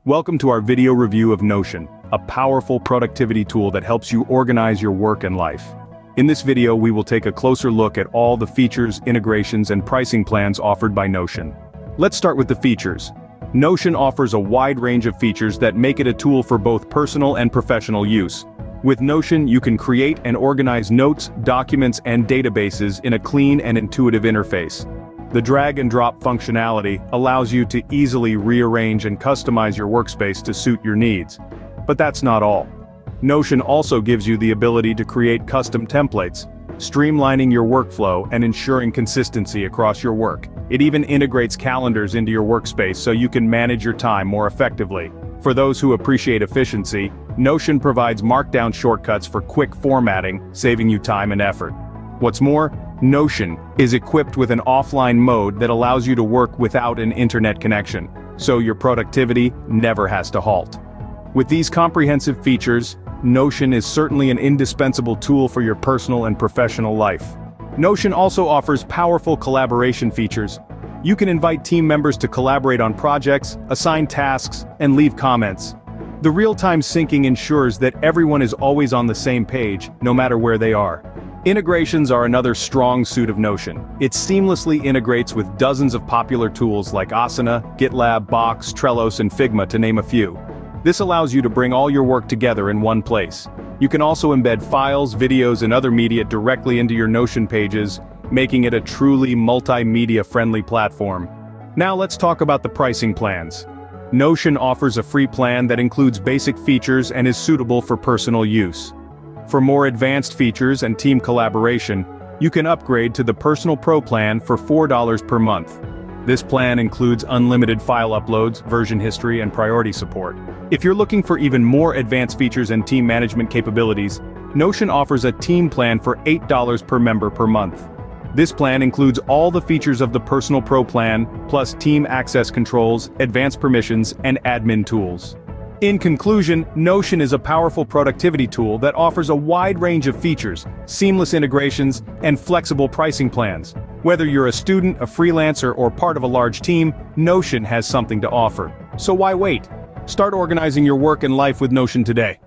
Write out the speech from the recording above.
Welcome to our video review of Notion, a powerful productivity tool that helps you organize your work and life. In this video we will take a closer look at all the features, integrations and pricing plans offered by Notion. Let's start with the features. Notion offers a wide range of features that make it a tool for both personal and professional use. With Notion you can create and organize notes, documents and databases in a clean and intuitive interface. The drag and drop functionality allows you to easily rearrange and customize your workspace to suit your needs. But that's not all. Notion also gives you the ability to create custom templates, streamlining your workflow and ensuring consistency across your work. It even integrates calendars into your workspace so you can manage your time more effectively. For those who appreciate efficiency, Notion provides markdown shortcuts for quick formatting, saving you time and effort. What's more, Notion is equipped with an offline mode that allows you to work without an internet connection, so your productivity never has to halt. With these comprehensive features, Notion is certainly an indispensable tool for your personal and professional life. Notion also offers powerful collaboration features. You can invite team members to collaborate on projects, assign tasks, and leave comments. The real-time syncing ensures that everyone is always on the same page, no matter where they are. Integrations are another strong suit of Notion. It seamlessly integrates with dozens of popular tools like Asana, GitLab, Box, Trello, and Figma to name a few. This allows you to bring all your work together in one place. You can also embed files, videos, and other media directly into your Notion pages, making it a truly multimedia-friendly platform. Now let's talk about the pricing plans. Notion offers a free plan that includes basic features and is suitable for personal use. For more advanced features and team collaboration, you can upgrade to the Personal Pro plan for $4 per month. This plan includes unlimited file uploads, version history, and priority support. If you're looking for even more advanced features and team management capabilities, Notion offers a team plan for $8 per member per month. This plan includes all the features of the Personal Pro plan, plus team access controls, advanced permissions, and admin tools. In conclusion, Notion is a powerful productivity tool that offers a wide range of features, seamless integrations, and flexible pricing plans. Whether you're a student, a freelancer, or part of a large team, Notion has something to offer. So why wait? Start organizing your work and life with Notion today.